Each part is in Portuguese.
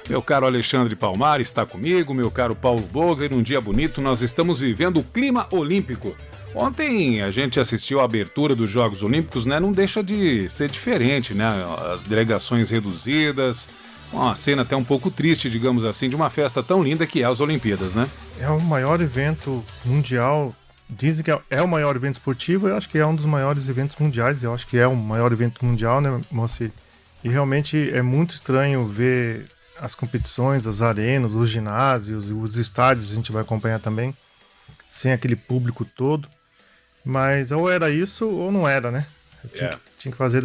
Meu caro Alexandre Palmar está comigo, meu caro Paulo Boga, e num dia bonito nós estamos vivendo o clima olímpico. Ontem a gente assistiu à abertura dos Jogos Olímpicos, né? Não deixa de ser diferente, né? As delegações reduzidas, uma cena até um pouco triste, digamos assim, de uma festa tão linda que é as Olimpíadas, né? É o maior evento mundial. Dizem que é o maior evento esportivo. Eu acho que é um dos maiores eventos mundiais. Eu acho que é o maior evento mundial, né, Moacir? E realmente é muito estranho ver as competições, as arenas, os ginásios, os estádios. A gente vai acompanhar também, sem aquele público todo. Mas ou era isso ou não era, né? Tinha que fazer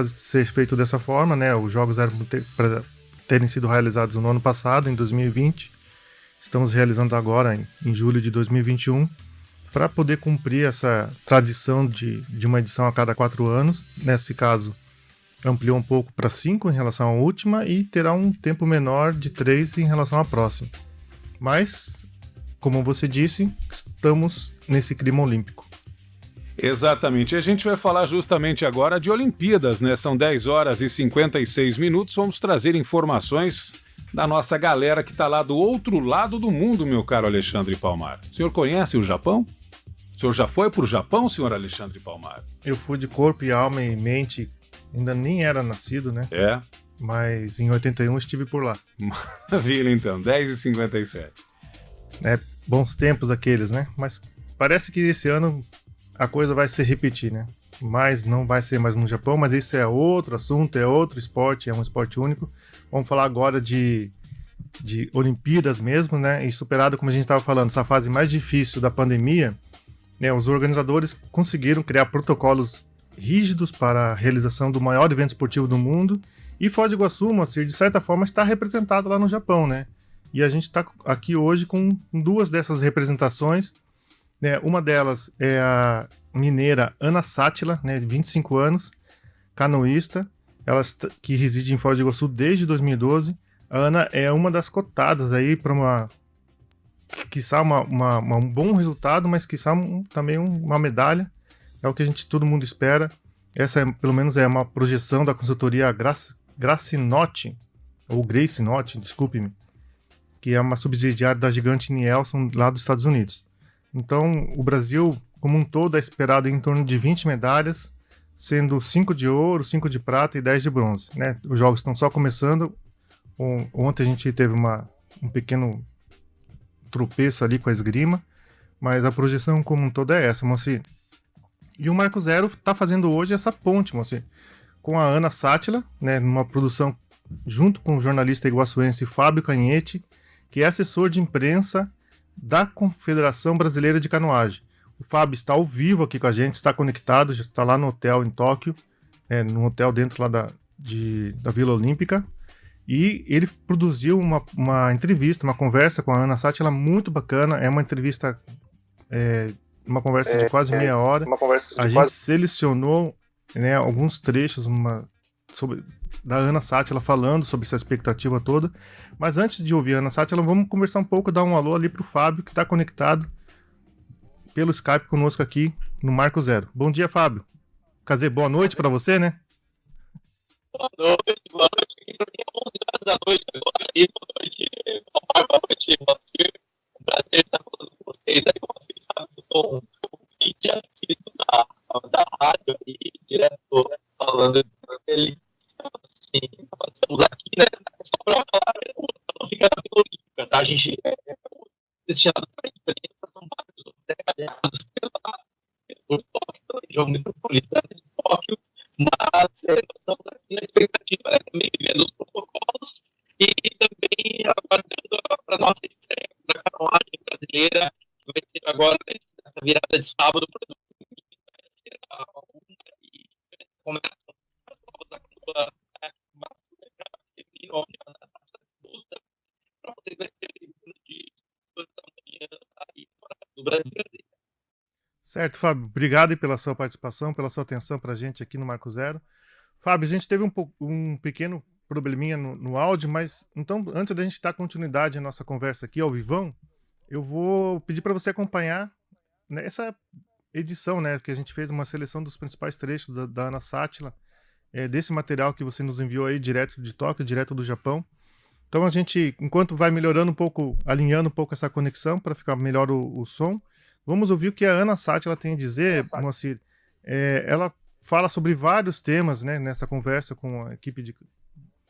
ser feito dessa forma, né? Os jogos eram para terem sido realizados no ano passado, em 2020. Estamos realizando agora, em julho de 2021, para poder cumprir essa tradição de uma edição a cada 4 anos. Nesse caso, ampliou um pouco para 5 em relação à última e terá um tempo menor de 3 em relação à próxima. Mas, como você disse, estamos nesse clima olímpico. Exatamente. E a gente vai falar justamente agora de Olimpíadas, né? São 10 horas e 56 minutos. Vamos trazer informações da nossa galera que está lá do outro lado do mundo, meu caro Alexandre Palmar. O senhor conhece o Japão? O senhor já foi para o Japão, senhor Alexandre Palmar? Eu fui de corpo e alma e mente, ainda nem era nascido, né? É. Mas em 81 estive por lá. Maravilha, então. 10h57. Bons tempos aqueles, né? Mas parece que esse ano a coisa vai se repetir, né? Mas não vai ser mais no Japão, mas esse é outro assunto, é outro esporte, é um esporte único. Vamos falar agora de Olimpíadas mesmo, né? E superado, como a gente estava falando, essa fase mais difícil da pandemia, né? Os organizadores conseguiram criar protocolos rígidos para a realização do maior evento esportivo do mundo. E Foz do Iguaçu, Moacir, de certa forma, está representado lá no Japão, né? E a gente está aqui hoje com 2 dessas representações. Né? Uma delas é a mineira Ana Sátila, né, de 25 anos, canoísta, ela que reside em Foz do Iguaçu desde 2012. A Ana é uma das cotadas aí para quiçá um bom resultado, mas quiçá também uma medalha. É o que todo mundo espera. Essa, pelo menos, é uma projeção da consultoria Gracinote, ou Gracinote, desculpe-me, que é uma subsidiária da gigante Nielsen lá dos Estados Unidos. Então, o Brasil, como um todo, é esperado em torno de 20 medalhas, sendo 5 de ouro, 5 de prata e 10 de bronze. Né? Os jogos estão só começando. Ontem a gente teve um pequeno tropeço ali com a esgrima, mas a projeção como um todo é essa, Moacir. E o Marco Zero está fazendo hoje essa ponte, Moacir, com a Ana Sátila, né, numa produção junto com o jornalista iguaçuense Fábio Canhete, que é assessor de imprensa da Confederação Brasileira de Canoagem. O Fábio está ao vivo aqui com a gente, está conectado, já está lá no hotel em Tóquio, no hotel dentro lá da Vila Olímpica, e ele produziu uma entrevista, uma conversa com a Ana Sátila muito bacana. É uma entrevista, uma conversa de quase meia hora. A gente selecionou, né, alguns trechos da Ana Sátila falando sobre essa expectativa toda. Mas antes de ouvir a Ana Sátila, vamos conversar um pouco, dar um alô ali pro Fábio, que está conectado pelo Skype conosco aqui no Marco Zero. Bom dia, Fábio. Quer dizer, boa noite para você, né? Boa noite. Aqui pra mim é 11 horas da noite agora. E boa noite, Moacir. Um prazer estar falando com vocês. Aí, como vocês sabem, eu sou um ouvinte assíduo da rádio e direto falando dele. Assim, estamos aqui, né? Só para falar, não fica na Vila Olímpica, tá? A gente é destinado para a imprensa, são vários detalhados pelo Tóquio, região metropolitana de Tóquio, mas nós estamos aqui na expectativa, né, também vendo os protocolos e também aguardando para a nossa estreia da canoagem brasileira, que vai ser agora nessa virada de sábado para domingo, vai ser a uma e começa as provas da canoa masculina feminina, onde a taxa de luta para você vai ser em torno de 2 da manhã aí fora do Brasil. Certo, Fábio. Obrigado aí pela sua participação, pela sua atenção para a gente aqui no Marco Zero. Fábio, a gente teve um pequeno probleminha no áudio, mas então, antes da gente dar continuidade à nossa conversa aqui ao vivão, eu vou pedir para você acompanhar nessa edição, né, que a gente fez uma seleção dos principais trechos da Ana Sátila, desse material que você nos enviou aí direto de Tóquio, direto do Japão. Então a gente, enquanto vai melhorando um pouco, alinhando um pouco essa conexão para ficar melhor o som, vamos ouvir o que a Ana Sati ela tem a dizer, Moacir. Ela fala sobre vários temas, né, nessa conversa com a equipe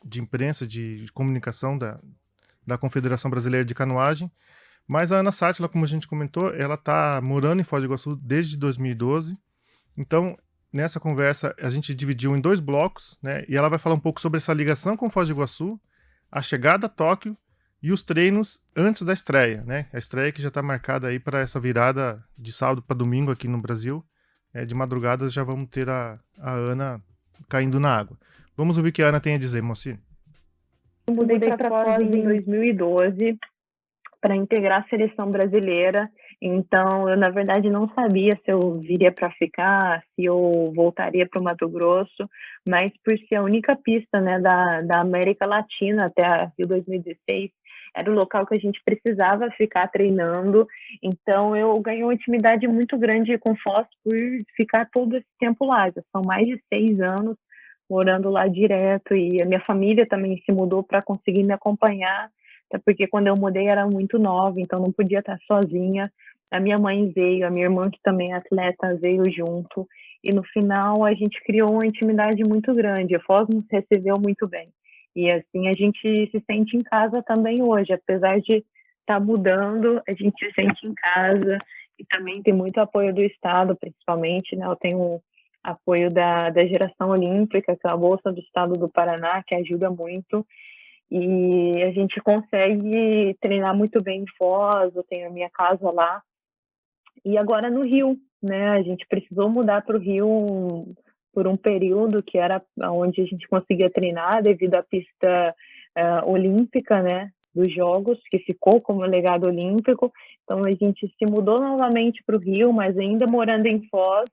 de imprensa, de comunicação da Confederação Brasileira de Canoagem. Mas a Ana Sátila, como a gente comentou, ela está morando em Foz do Iguaçu desde 2012. Então, nessa conversa, a gente dividiu em 2 blocos, né? E ela vai falar um pouco sobre essa ligação com Foz do Iguaçu, a chegada a Tóquio e os treinos antes da estreia, né? A estreia que já está marcada aí para essa virada de sábado para domingo aqui no Brasil. De madrugada já vamos ter a Ana caindo na água. Vamos ouvir o que a Ana tem a dizer, Moacir. Eu mudei para Foz em 2012 para integrar a seleção brasileira. Então, eu, na verdade, não sabia se eu viria para ficar, se eu voltaria para o Mato Grosso, mas por ser a única pista, né, da América Latina até a Rio 2016, era o local que a gente precisava ficar treinando. Então, eu ganhei uma intimidade muito grande com Foz por ficar todo esse tempo lá. Já são mais de 6 anos morando lá direto, e a minha família também se mudou para conseguir me acompanhar, até porque quando eu mudei era muito nova, então não podia estar sozinha. A minha mãe veio, a minha irmã, que também é atleta, veio junto, e no final a gente criou uma intimidade muito grande. A Foz nos recebeu muito bem, e assim a gente se sente em casa também hoje, apesar de estar mudando, a gente se sente em casa, e também tem muito apoio do Estado, principalmente, né? Eu tenho apoio da Geração Olímpica, que é a Bolsa do Estado do Paraná, que ajuda muito, e a gente consegue treinar muito bem em Foz. Eu tenho a minha casa lá, e agora no Rio, né, a gente precisou mudar para o Rio por um período que era onde a gente conseguia treinar devido à pista olímpica, né, dos Jogos, que ficou como legado olímpico. Então a gente se mudou novamente para o Rio, mas ainda morando em Foz,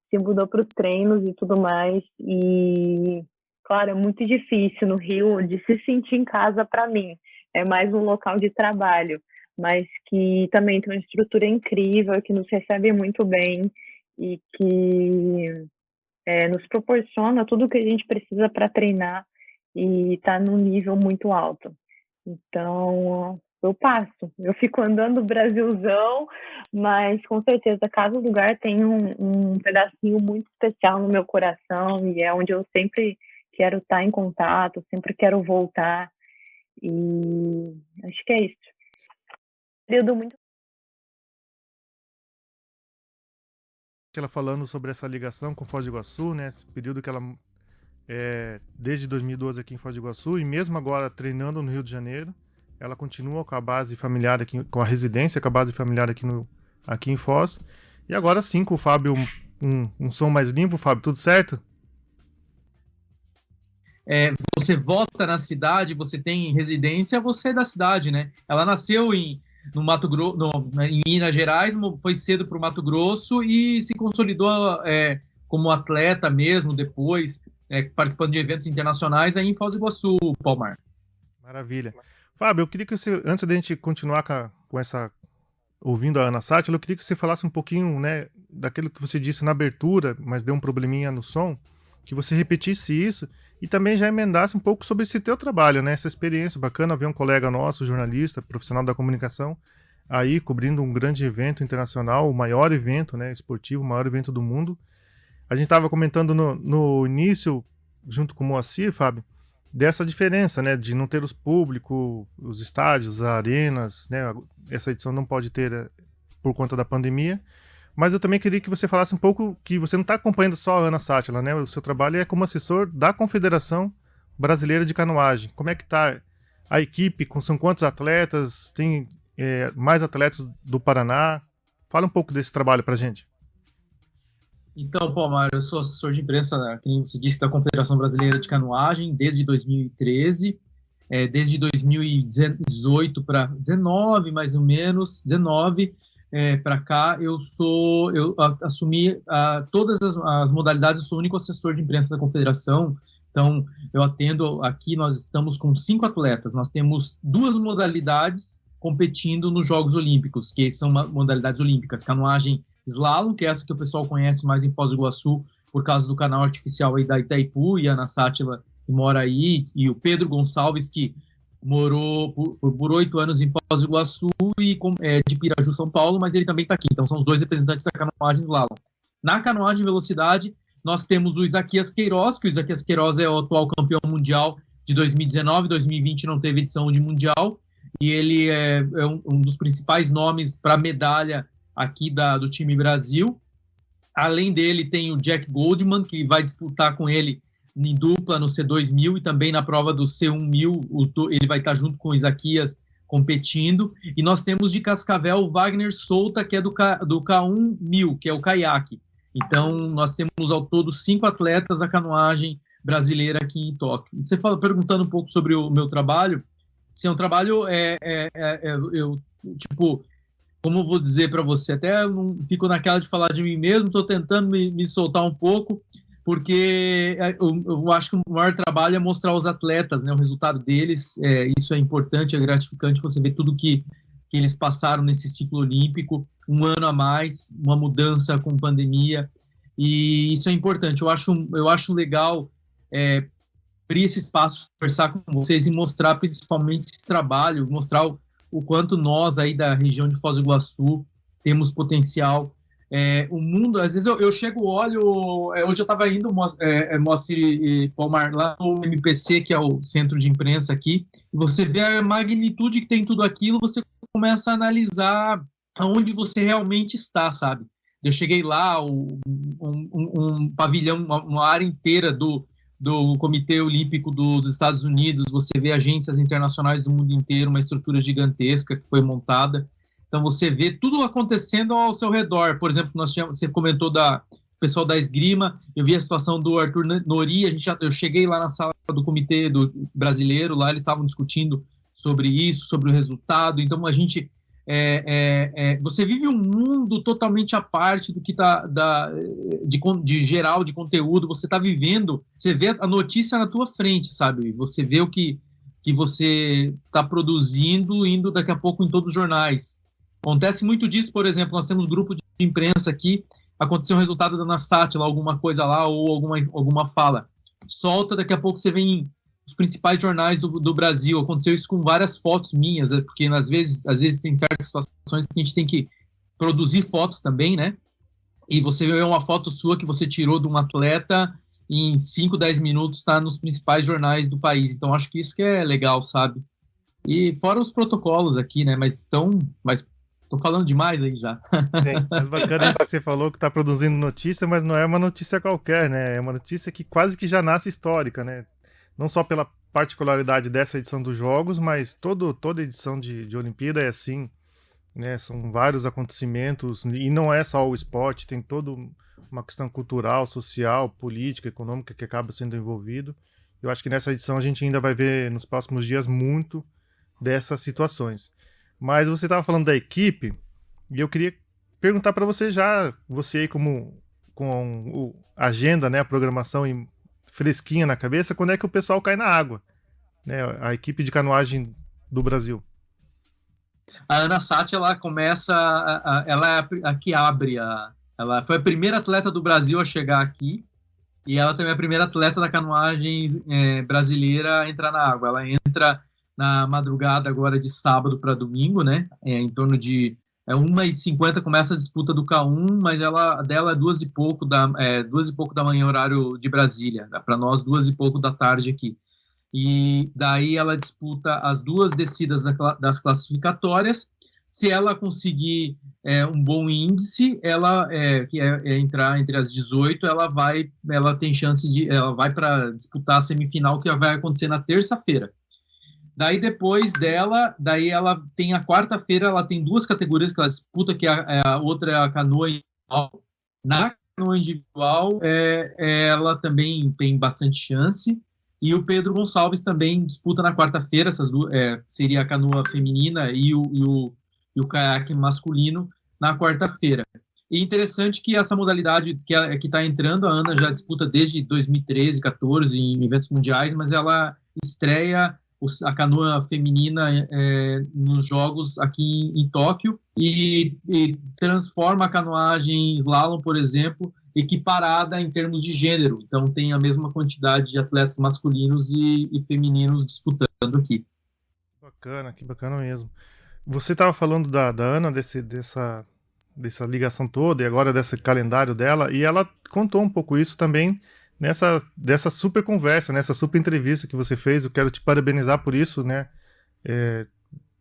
se mudou para os treinos e tudo mais. E, claro, é muito difícil no Rio de se sentir em casa para mim. É mais um local de trabalho, mas que também tem uma estrutura incrível, que nos recebe muito bem e que nos proporciona tudo o que a gente precisa para treinar e tá num nível muito alto. Então, eu fico andando o Brasilzão, mas com certeza cada lugar tem um pedacinho muito especial no meu coração, e é onde eu sempre quero estar em contato, sempre quero voltar, e acho que é isso. Período muito. Ela falando sobre essa ligação com Foz do Iguaçu, né? Esse período que ela desde 2012 aqui em Foz do Iguaçu, e mesmo agora treinando no Rio de Janeiro, ela continua com a base familiar aqui, com a residência, com a base familiar aqui em Foz. E agora sim, com o Fábio, um som mais limpo. Fábio, tudo certo? Você vota na cidade, você tem residência, você é da cidade, né? Ela nasceu no Mato Grosso, em Minas Gerais, foi cedo para o Mato Grosso e se consolidou como atleta mesmo depois, participando de eventos internacionais aí em Foz do Iguaçu, Palmar. Maravilha. Fábio, eu queria que você, antes da gente continuar ouvindo a Ana Sátila, eu queria que você falasse um pouquinho, né, daquilo que você disse na abertura, mas deu um probleminha no som, que você repetisse isso e também já emendasse um pouco sobre esse teu trabalho, né, essa experiência bacana, ver um colega nosso, jornalista, profissional da comunicação, aí cobrindo um grande evento internacional, o maior evento, né, esportivo, o maior evento do mundo. A gente estava comentando no início, junto com o Moacir, Fábio, dessa diferença, né, de não ter os públicos, os estádios, as arenas, né, essa edição não pode ter por conta da pandemia, mas eu também queria que você falasse um pouco que você não está acompanhando só a Ana Sátila, né, o seu trabalho é como assessor da Confederação Brasileira de Canoagem. Como é que está a equipe, são quantos atletas, tem mais atletas do Paraná? Fala um pouco desse trabalho pra gente. Então, Palmar, eu sou assessor de imprensa, como você disse, da Confederação Brasileira de Canoagem desde 2013, desde 2018 para 19, mais ou menos, 19 para cá, eu assumi todas as modalidades, eu sou o único assessor de imprensa da Confederação, então eu atendo aqui, nós estamos com 5 atletas, nós temos 2 modalidades competindo nos Jogos Olímpicos, que são modalidades olímpicas, canoagem slalom, que é essa que o pessoal conhece mais em Foz do Iguaçu, por causa do canal artificial aí da Itaipu, e a Ana Sátila, que mora aí, e o Pedro Gonçalves, que morou por 8 anos em Foz do Iguaçu e de Piraju, São Paulo, mas ele também está aqui. Então, são os 2 representantes da canoagem slalom. Na canoagem de velocidade, nós temos o Isaquias Queiroz, que o Isaquias Queiroz é o atual campeão mundial de 2019, 2020 não teve edição de mundial, e ele é um dos principais nomes para medalha aqui do time Brasil. Além dele, tem o Jack Goldman, que vai disputar com ele em dupla no C2000 e também na prova do C1000, ele vai estar junto com o Isaquias competindo. E nós temos de Cascavel o Wagner Souta, que é do K1000, que é o caiaque. Então, nós temos ao todo 5 atletas da canoagem brasileira aqui em Tóquio. Você perguntando um pouco sobre o meu trabalho, assim, o trabalho como eu vou dizer para você, até eu não fico naquela de falar de mim mesmo, estou tentando me soltar um pouco, porque eu acho que o maior trabalho é mostrar aos atletas, né, o resultado deles. Isso é importante, é gratificante você ver tudo que eles passaram nesse ciclo olímpico, um ano a mais, uma mudança com pandemia, e isso é importante. Eu acho legal abrir esse espaço, conversar com vocês e mostrar principalmente esse trabalho, mostrar o quanto nós aí da região de Foz do Iguaçu temos potencial. O mundo, às vezes eu chego, olho, hoje eu estava indo, Moacir e Palmar, lá no MPC, que é o centro de imprensa aqui, e você vê a magnitude que tem tudo aquilo, você começa a analisar aonde você realmente está, sabe? Eu cheguei lá, um pavilhão, uma área inteira do Comitê Olímpico dos Estados Unidos, você vê agências internacionais do mundo inteiro, uma estrutura gigantesca que foi montada. Então, você vê tudo acontecendo ao seu redor. Por exemplo, você comentou do pessoal da esgrima, eu vi a situação do Arthur Nori, eu cheguei lá na sala do comitê brasileiro, lá eles estavam discutindo sobre isso, sobre o resultado. Então, a gente... você vive um mundo totalmente à parte do que está de geral, de conteúdo. Você está vivendo, você vê a notícia na tua frente, sabe? Você vê o que você está produzindo, indo daqui a pouco em todos os jornais. Acontece muito disso, por exemplo, nós temos grupo de imprensa aqui, aconteceu um resultado da NASAT, lá, alguma coisa lá, ou alguma fala. Solta, daqui a pouco você vem os principais jornais do Brasil. Aconteceu isso com várias fotos minhas, porque às vezes tem certas situações que a gente tem que produzir fotos também, né? E você vê uma foto sua que você tirou de um atleta e em 5, 10 minutos está nos principais jornais do país. Então, acho que isso que é legal, sabe? E fora os protocolos aqui, né? Mas tô falando demais aí já. Sim, mas bacana isso que você falou, que tá produzindo notícia, mas não é uma notícia qualquer, né? É uma notícia que quase que já nasce histórica, né? Não só pela particularidade dessa edição dos Jogos, mas toda edição de Olimpíada é assim, né? São vários acontecimentos, e não é só o esporte, tem toda uma questão cultural, social, política, econômica que acaba sendo envolvido. Eu acho que nessa edição a gente ainda vai ver nos próximos dias muito dessas situações. Mas você estava falando da equipe, e eu queria perguntar para você aí com a agenda, né, a programação fresquinha na cabeça, quando é que o pessoal cai na água, né, a equipe de canoagem do Brasil? A Ana Sati, ela começa, ela é a que abre, ela foi a primeira atleta do Brasil a chegar aqui, e ela também é a primeira atleta da canoagem brasileira a entrar na água. Ela entra na madrugada agora de sábado para domingo, né? Em torno de 1h50 começa a disputa do K1, mas dela é 2 e pouco da manhã, horário de Brasília. Para nós, 2 e pouco da tarde aqui. E daí ela disputa as 2 descidas das classificatórias. Se ela conseguir um bom índice, que é entrar entre as 18, ela tem chance ela vai para disputar a semifinal, que vai acontecer na terça-feira. Daí depois dela, ela tem a quarta-feira, ela tem 2 categorias que ela disputa, que a outra é a canoa individual. Na canoa individual, ela também tem bastante chance, e o Pedro Gonçalves também disputa na quarta-feira, essas duas, seria a canoa feminina e o caiaque masculino na quarta-feira. E interessante que essa modalidade que está entrando, a Ana já disputa desde 2013, 2014 em eventos mundiais, mas ela estreia a canoa feminina nos Jogos aqui em Tóquio e transforma a canoagem slalom, por exemplo, equiparada em termos de gênero. Então tem a mesma quantidade de atletas masculinos e femininos disputando aqui. Que bacana mesmo. Você estava falando da Ana, dessa ligação toda, e agora desse calendário dela, e ela contou um pouco isso também dessa super conversa, nessa super entrevista que você fez. Eu quero te parabenizar por isso, né?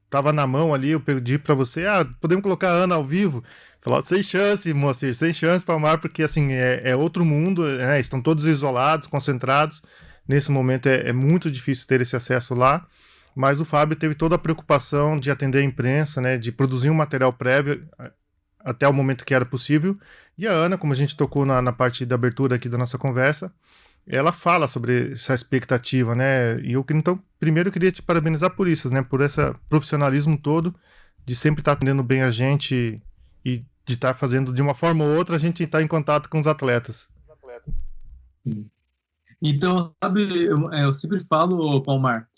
Tava na mão ali, eu pedi para você, podemos colocar a Ana ao vivo? Falou, sem chance, Moacir, sem chance, Palmar, porque assim, é outro mundo, né? Estão todos isolados, concentrados. Nesse momento é muito difícil ter esse acesso lá. Mas o Fábio teve toda a preocupação de atender a imprensa, né, de produzir um material prévio até o momento que era possível. E a Ana, como a gente tocou na parte da abertura aqui da nossa conversa, ela fala sobre essa expectativa, né? E então, primeiro eu queria te parabenizar por isso, né? Por esse profissionalismo todo, de sempre estar atendendo bem a gente e de estar fazendo de uma forma ou outra a gente estar em contato com os atletas. Então, sabe, eu sempre falo, Palmar,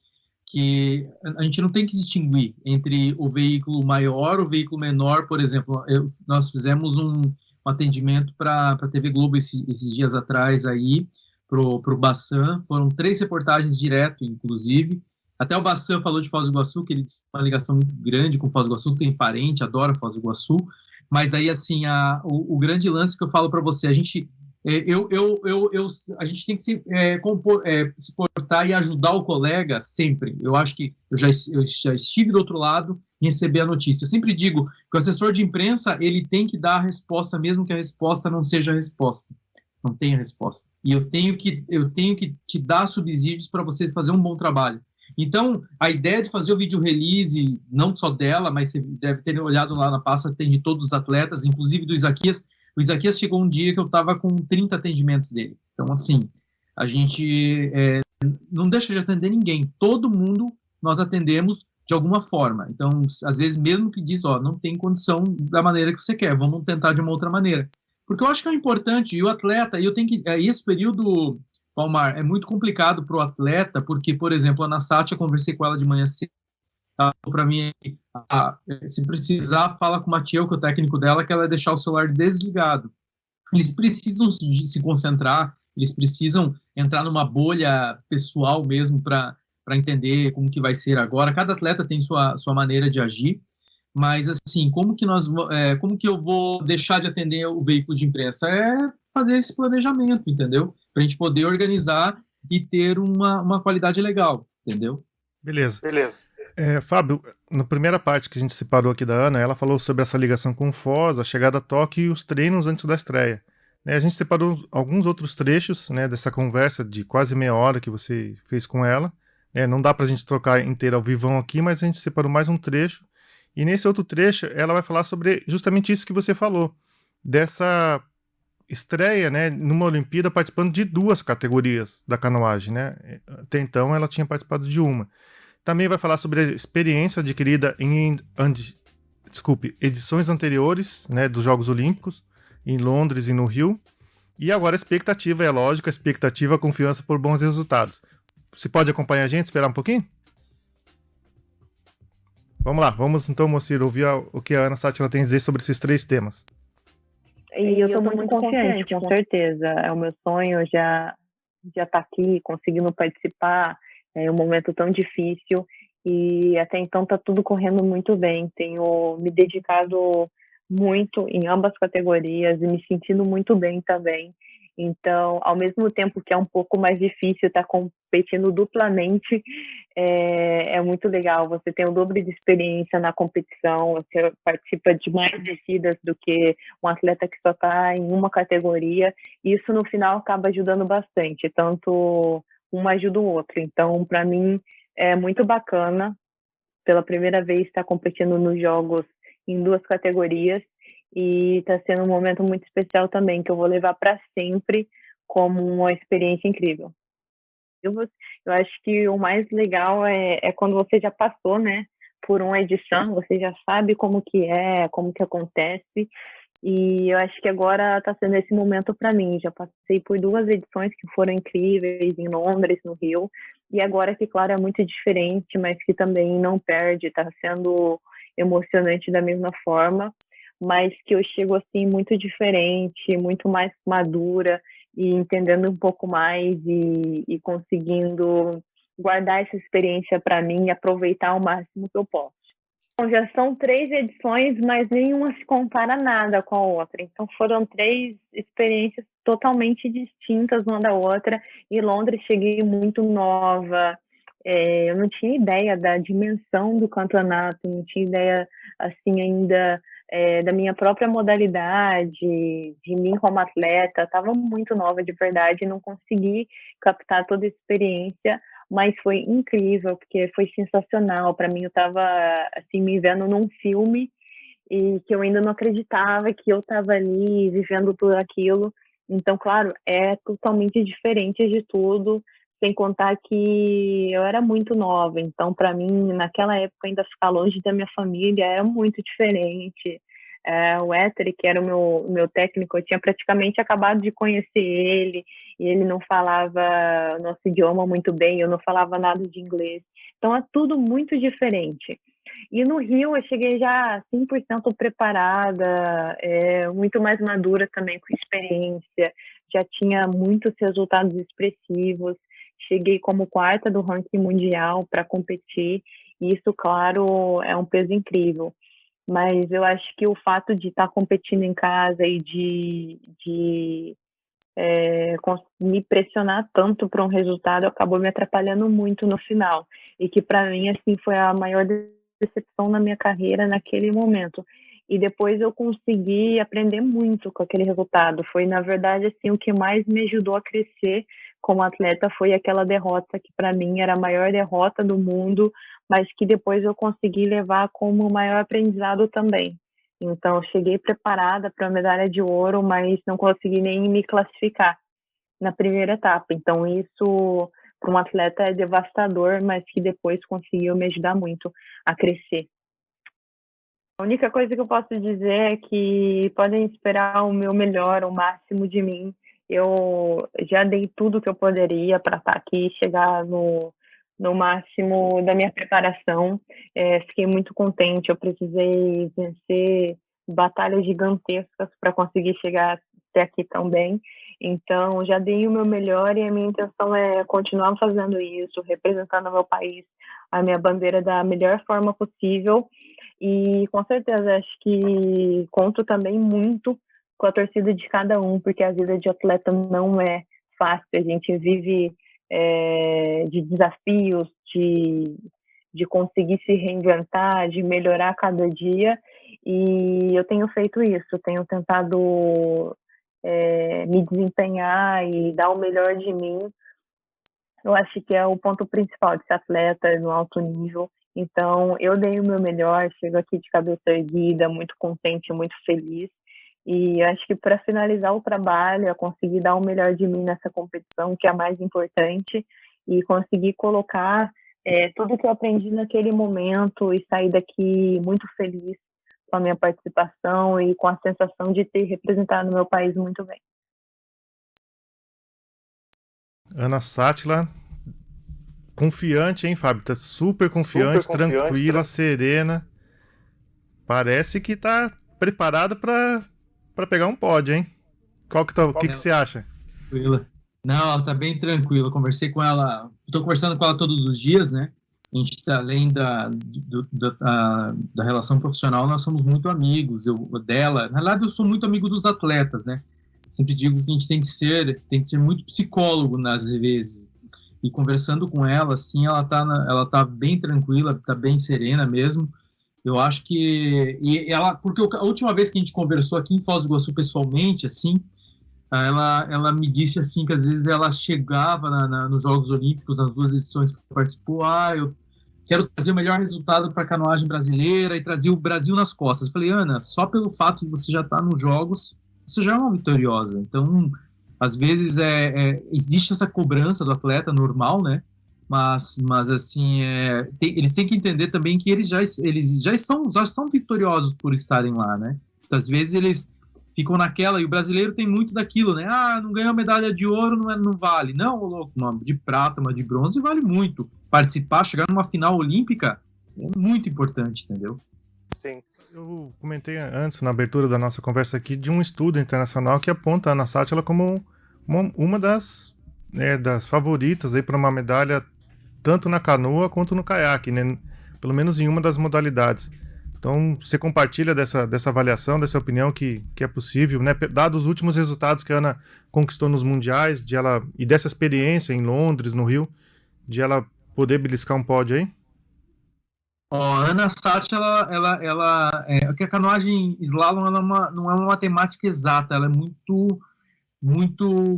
que a gente não tem que distinguir entre o veículo maior ou o veículo menor. Por exemplo, nós fizemos um atendimento para a TV Globo esses dias atrás aí, pro Bassan, foram 3 reportagens direto, inclusive. Até o Bassan falou de Foz do Iguaçu, que ele tem uma ligação muito grande com Foz do Iguaçu, tem parente, adora Foz do Iguaçu. Mas aí, assim, o grande lance que eu falo para você, a gente tem que se portar e ajudar o colega sempre. Eu acho que eu já estive do outro lado e recebi a notícia. Eu sempre digo que o assessor de imprensa, ele tem que dar a resposta, mesmo que a resposta não seja a resposta. Não tem a resposta. E eu tenho que te dar subsídios para você fazer um bom trabalho. Então, a ideia de fazer o vídeo release, não só dela, mas você deve ter olhado lá na pasta, tem de todos os atletas, inclusive do Isaquias. O Isaquias chegou um dia que eu estava com 30 atendimentos dele. Então, assim, a gente não deixa de atender ninguém. Todo mundo nós atendemos de alguma forma. Então, às vezes, mesmo que diz, não tem condição da maneira que você quer, vamos tentar de uma outra maneira. Porque eu acho que é importante, e o atleta, esse período, Palmar, é muito complicado para o atleta, porque, por exemplo, a Ana Sátia, eu conversei com ela de manhã cedo, para mim, se precisar, fala com o Matiel, que é o técnico dela, que ela vai deixar o celular desligado. Eles precisam se concentrar, eles precisam entrar numa bolha pessoal mesmo para entender como que vai ser agora. Cada atleta tem sua maneira de agir, mas assim, como que eu vou deixar de atender o veículo de imprensa? É fazer esse planejamento, entendeu? Para a gente poder organizar e ter uma qualidade legal, entendeu? Beleza. Fábio, na primeira parte que a gente separou aqui da Ana, ela falou sobre essa ligação com o Foz, a chegada a Tóquio e os treinos antes da estreia. A gente separou alguns outros trechos, né, dessa conversa de quase meia hora que você fez com ela. Não dá pra gente trocar inteira ao vivão aqui, mas a gente separou mais um trecho. E nesse outro trecho, ela vai falar sobre justamente isso que você falou, dessa estreia, né, numa Olimpíada, participando de 2 categorias da canoagem, né? Até então ela tinha participado de uma. Também vai falar sobre a experiência adquirida em edições anteriores, né, dos Jogos Olímpicos, em Londres e no Rio. E agora a expectativa, lógico, a confiança por bons resultados. Você pode acompanhar a gente, esperar um pouquinho? Vamos lá, vamos então, Moacir, ouvir o que a Ana Sátia tem a dizer sobre esses 3 temas. E eu estou muito confiante, com certeza. É o meu sonho já tá aqui, conseguindo participar. É um momento tão difícil e até então tá tudo correndo muito bem. Tenho me dedicado muito em ambas categorias e me sentindo muito bem também. Então, ao mesmo tempo que é um pouco mais difícil estar competindo duplamente, é muito legal. Você tem o dobro de experiência na competição, você participa de mais descidas do que um atleta que só está em uma categoria. E isso, no final, acaba ajudando bastante. Tanto um ajuda o outro. Então, para mim, é muito bacana, pela primeira vez, estar competindo nos Jogos em 2 categorias. E está sendo um momento muito especial também, que eu vou levar para sempre como uma experiência incrível. Eu acho que o mais legal é quando você já passou, né, por uma edição, você já sabe como que acontece, e eu acho que agora está sendo esse momento para mim. Já passei por 2 edições que foram incríveis, em Londres, no Rio, e agora que, claro, é muito diferente, mas que também não perde, está sendo emocionante da mesma forma, mas que eu chego assim muito diferente, muito mais madura e entendendo um pouco mais e conseguindo guardar essa experiência para mim e aproveitar ao máximo que eu posso. Então, já são 3 edições, mas nenhuma se compara nada com a outra. Então, foram 3 experiências totalmente distintas uma da outra. Em Londres, cheguei muito nova. Eu não tinha ideia da dimensão do campeonato, não tinha ideia, assim, ainda da minha própria modalidade, de mim como atleta. Estava muito nova, de verdade, não consegui captar toda a experiência, mas foi incrível, porque foi sensacional. Para mim, eu estava assim, me vendo num filme e que eu ainda não acreditava que eu estava ali vivendo tudo aquilo. Então, claro, é totalmente diferente de tudo, sem contar que eu era muito nova. Então, para mim, naquela época, ainda ficar longe da minha família era muito diferente. O Éter, que era o meu técnico, eu tinha praticamente acabado de conhecer ele, e ele não falava nosso idioma muito bem, eu não falava nada de inglês. Então, é tudo muito diferente. E no Rio, eu cheguei já 100% preparada, muito mais madura também com experiência, já tinha muitos resultados expressivos, cheguei como 4ª do ranking mundial para competir, e isso, claro, é um peso incrível. Mas eu acho que o fato de estar competindo em casa e de me pressionar tanto para um resultado acabou me atrapalhando muito no final. E que para mim, assim, foi a maior decepção na minha carreira naquele momento. E depois eu consegui aprender muito com aquele resultado. Foi, na verdade, assim, o que mais me ajudou a crescer como atleta foi aquela derrota que para mim era a maior derrota do mundo, mas que depois eu consegui levar como o maior aprendizado também. Então, eu cheguei preparada para a medalha de ouro, mas não consegui nem me classificar na primeira etapa. Então, isso para um atleta é devastador, mas que depois conseguiu me ajudar muito a crescer. A única coisa que eu posso dizer é que podem esperar o meu melhor, o máximo de mim. Eu já dei tudo que eu poderia para estar aqui e chegar no máximo da minha preparação. Fiquei muito contente, eu precisei vencer batalhas gigantescas para conseguir chegar até aqui também. Então, já dei o meu melhor e a minha intenção é continuar fazendo isso, representando o meu país, a minha bandeira da melhor forma possível. E, com certeza, acho que conto também muito com a torcida de cada um, porque a vida de atleta não é fácil. A gente vive de desafios, de conseguir se reinventar, de melhorar cada dia. E eu tenho feito isso, tenho tentado me desempenhar e dar o melhor de mim. Eu acho que é o ponto principal de ser atleta no alto nível. Então, eu dei o meu melhor, chego aqui de cabeça erguida, muito contente, muito feliz. E eu acho que para finalizar o trabalho, eu consegui dar o melhor de mim nessa competição, que é a mais importante, e conseguir colocar tudo que eu aprendi naquele momento e sair daqui muito feliz com a minha participação e com a sensação de ter representado o meu país muito bem. Ana Sátila, confiante, hein, Fábio? Tá super confiante, tranquila, serena. Parece que tá preparada para pegar um pódio, hein? O que você acha? Tranquila. Não, ela tá bem tranquila. Conversei com ela, tô conversando com ela todos os dias, né? A gente tá, além da relação profissional, nós somos muito amigos. Na verdade, eu sou muito amigo dos atletas, né? Sempre digo que a gente tem que ser muito psicólogo nas vezes. E conversando com ela, assim, ela tá bem tranquila, tá bem serena mesmo. Eu acho que... porque a última vez que a gente conversou aqui em Foz do Iguaçu pessoalmente, assim, ela me disse, assim, que às vezes ela chegava nos Jogos Olímpicos, nas 2 edições que participou, eu quero trazer o melhor resultado para a canoagem brasileira e trazer o Brasil nas costas. Eu falei, Ana, só pelo fato de você já estar nos Jogos, você já é uma vitoriosa. Então, às vezes, existe essa cobrança do atleta normal, né? Mas assim, eles têm que entender também que eles já são vitoriosos por estarem lá, né? Então, às vezes eles ficam naquela, e o brasileiro tem muito daquilo, né? Não ganhou medalha de ouro, não vale. Não, louco, uma de prata, uma de bronze vale muito. Participar, chegar numa final olímpica é muito importante, entendeu? Sim. Eu comentei antes, na abertura da nossa conversa aqui, de um estudo internacional que aponta a Ana Sátila como uma das favoritas aí para uma medalha tanto na canoa quanto no caiaque, né? Pelo menos em uma das modalidades. Então, você compartilha dessa avaliação, dessa opinião que é possível, né? Dados os últimos resultados que a Ana conquistou nos mundiais, e dessa experiência em Londres, no Rio, de ela poder beliscar um pódio aí? A Ana Sati, que a canoagem slalom não é uma matemática exata, ela é muito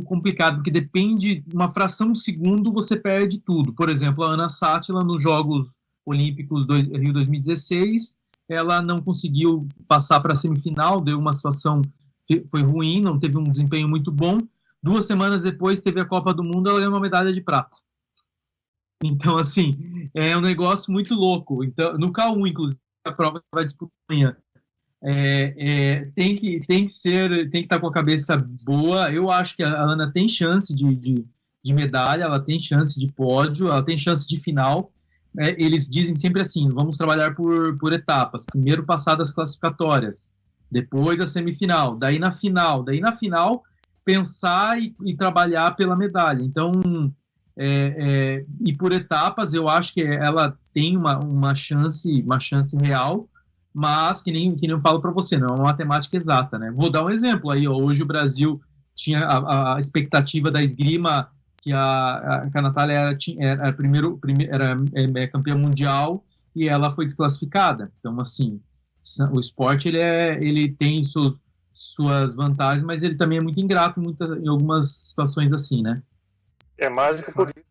complicada, porque depende, uma fração de segundo você perde tudo. Por exemplo, a Ana Sátila nos Jogos Olímpicos Rio 2016, ela não conseguiu passar para a semifinal, deu uma situação que foi ruim, não teve um desempenho muito bom. 2 semanas depois teve a Copa do Mundo, ela ganhou uma medalha de prata. Então, assim, é um negócio muito louco. Então, no K1, inclusive, a prova vai disputar amanhã. Tem que estar com a cabeça boa. Eu acho que a Ana tem chance de medalha, ela tem chance de pódio, ela tem chance de final. Eles dizem sempre assim, vamos trabalhar por etapas. Primeiro passar das classificatórias, depois a semifinal, daí na final pensar e trabalhar pela medalha. Então, e por etapas, eu acho que ela tem uma chance real, mas que nem eu falo para você, não é uma matemática exata, né? Vou dar um exemplo aí, hoje o Brasil tinha a expectativa da esgrima, que a Natália era campeã mundial e ela foi desclassificada. Então, assim, o esporte ele tem suas vantagens, mas ele também é muito ingrato em algumas situações assim, né? É mágico por isso.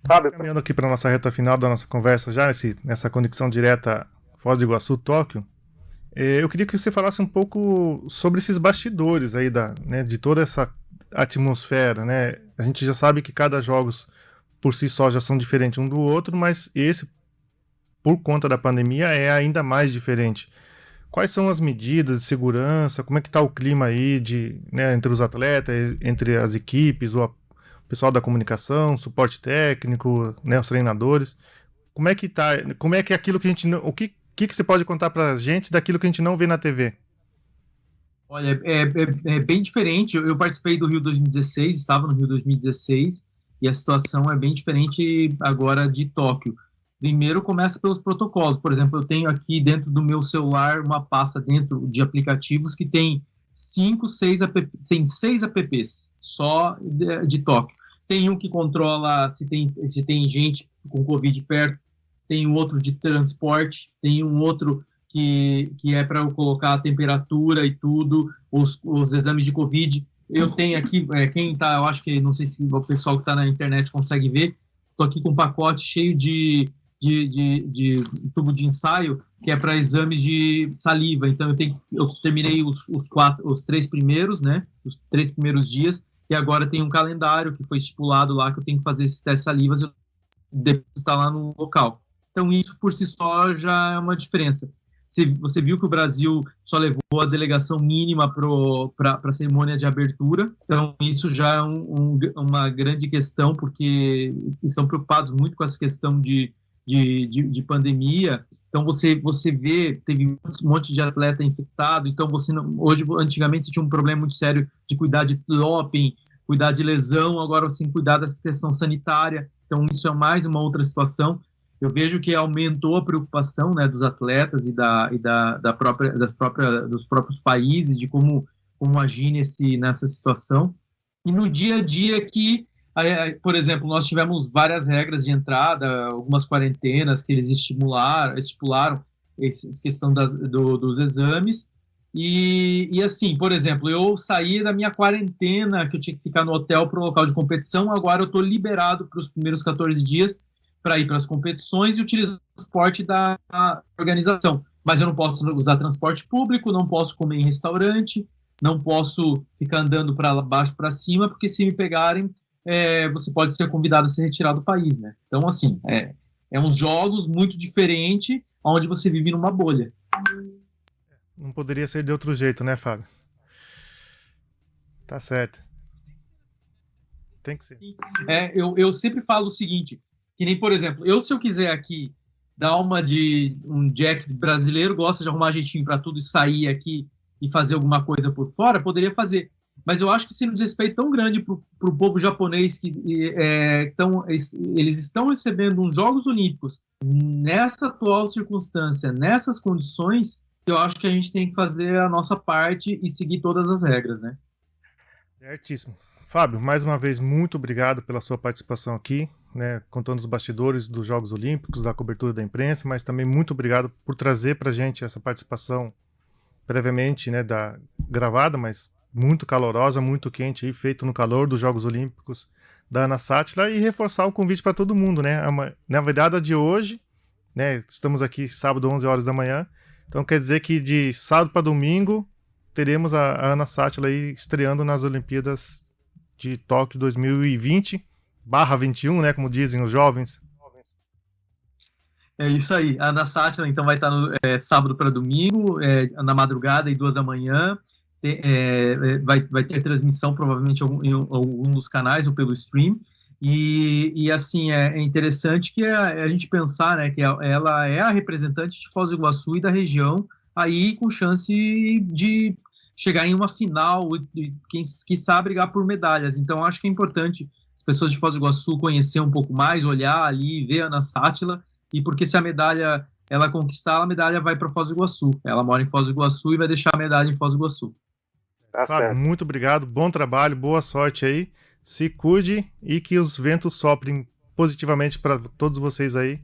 Fábio, caminhando aqui para a nossa reta final da nossa conversa já, nessa conexão direta Foz do Iguaçu, Tóquio, eu queria que você falasse um pouco sobre esses bastidores aí de toda essa atmosfera, né? A gente já sabe que cada jogos por si só já são diferentes um do outro, mas esse, por conta da pandemia, é ainda mais diferente. Quais são as medidas de segurança? Como é que está o clima aí entre os atletas, entre as equipes, o pessoal da comunicação, suporte técnico, né, os treinadores? Como é que tá? Como é que é aquilo que a gente não... O que você pode contar pra gente daquilo que a gente não vê na TV? Olha, é bem diferente. Eu participei do Rio 2016, estava no Rio 2016, e a situação é bem diferente agora de Tóquio. Primeiro começa pelos protocolos. Por exemplo, eu tenho aqui dentro do meu celular uma pasta dentro de aplicativos que tem 6 apps só de Tóquio. Tem um que controla se tem gente com Covid perto, tem um outro de transporte, tem um outro que é para eu colocar a temperatura e tudo, os exames de Covid. Eu tenho aqui, quem tá, eu acho que, não sei se o pessoal que está na internet consegue ver, estou aqui com um pacote cheio de tubo de ensaio, que é para exames de saliva. Então, eu terminei os 3 primeiros, né, os 3 primeiros dias, e agora tem um calendário que foi estipulado lá, que eu tenho que fazer esses testes salivas, eu depois estar lá no local. Então, isso por si só já é uma diferença. Você viu que o Brasil só levou a delegação mínima para a cerimônia de abertura, então isso já é uma grande questão, porque estão preocupados muito com essa questão de pandemia. Então você vê, teve um monte de atleta infectado, então antigamente você tinha um problema muito sério de cuidar de doping, cuidar de lesão, agora assim, cuidar da questão sanitária, então isso é mais uma outra situação. Eu vejo que aumentou a preocupação, né, dos atletas e dos próprios países, de como agir nessa situação. E no dia a dia que, por exemplo, nós tivemos várias regras de entrada, algumas quarentenas que eles estipularam essa questão dos exames. E assim, por exemplo, eu saí da minha quarentena, que eu tinha que ficar no hotel para o local de competição, agora eu estou liberado para os primeiros 14 dias para ir para as competições e utilizar o transporte da organização. Mas eu não posso usar transporte público, não posso comer em restaurante, não posso ficar andando para baixo para cima, porque se me pegarem, você pode ser convidado a se retirar do país, né? Então, assim, é uns jogos muito diferentes, onde você vive numa bolha. Não poderia ser de outro jeito, né, Fábio? Tá certo. Tem que ser. Eu sempre falo o seguinte, que nem, por exemplo, se eu quiser aqui dar uma de um Jack brasileiro, gosta de arrumar jeitinho para tudo e sair aqui e fazer alguma coisa por fora, poderia fazer. mas eu acho que sim, um desrespeito tão grande para o povo japonês que eles estão recebendo uns Jogos Olímpicos nessa atual circunstância, nessas condições, que eu acho que a gente tem que fazer a nossa parte e seguir todas as regras, né? Certíssimo. Fábio, mais uma vez, muito obrigado pela sua participação aqui, né, contando os bastidores dos Jogos Olímpicos, da cobertura da imprensa, mas também muito obrigado por trazer para a gente essa participação previamente, né, gravada, mas muito calorosa, muito quente, aí, feito no calor dos Jogos Olímpicos da Ana Sátila, e reforçar o convite para todo mundo, né? Na verdade, a de hoje, né, estamos aqui sábado, 11 horas da manhã, então quer dizer que de sábado para domingo teremos a Ana Sátila aí estreando nas Olimpíadas de Tóquio 2020/21, né, como dizem os jovens. É isso aí. A Ana Sátila, então, vai estar no sábado para domingo, na madrugada e 2 da manhã. Vai ter transmissão, provavelmente, em algum dos canais ou pelo stream. E assim, é interessante que a gente pensar, né, que ela é a representante de Foz do Iguaçu e da região, aí com chance de chegar em uma final e, quem sabe, brigar por medalhas. Então, acho que é importante as pessoas de Foz do Iguaçu conhecer um pouco mais, olhar ali, ver a Ana Sátila, e porque se a medalha ela conquistar, a medalha vai para Foz do Iguaçu. Ela mora em Foz do Iguaçu e vai deixar a medalha em Foz do Iguaçu. Tá certo. Muito obrigado, bom trabalho, boa sorte aí, se cuide e que os ventos soprem positivamente para todos vocês aí,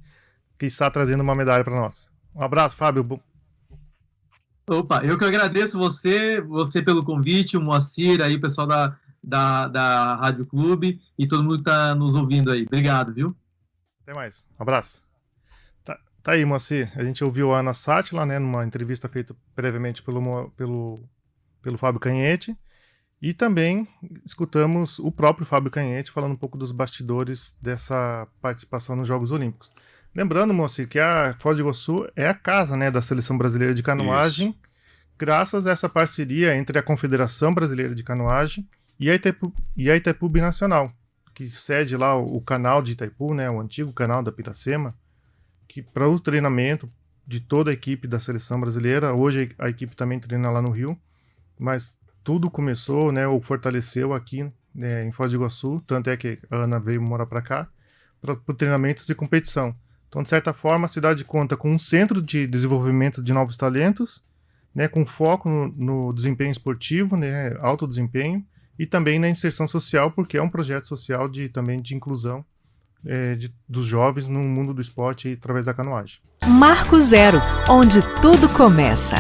que está trazendo uma medalha para nós. Um abraço, Fábio. Opa, eu que agradeço você pelo convite, o Moacir, aí, o pessoal da Rádio Clube e todo mundo que está nos ouvindo aí. Obrigado, viu? Até mais. Um abraço. Tá aí, Moacir. A gente ouviu a Ana Sátila, né, numa entrevista feita previamente pelo Fábio Canhete. E também escutamos o próprio Fábio Canhete falando um pouco dos bastidores dessa participação nos Jogos Olímpicos. Lembrando, Moacir, que a Foz do Iguaçu é a casa, né, da Seleção Brasileira de Canoagem, isso, graças a essa parceria entre a Confederação Brasileira de Canoagem e a Itaipu Binacional, que cede lá o canal de Itaipu, né, o antigo canal da Piracema, que para o treinamento de toda a equipe da Seleção Brasileira. Hoje a equipe também treina lá no Rio, mas tudo começou, né, ou fortaleceu aqui, né, em Foz do Iguaçu, tanto é que a Ana veio morar para cá, para treinamentos de competição. Então, de certa forma, a cidade conta com um centro de desenvolvimento de novos talentos, né, com foco no desempenho esportivo, né, alto desempenho, e também na inserção social, porque é um projeto social também de inclusão dos jovens no mundo do esporte através da canoagem. Marco Zero, onde tudo começa.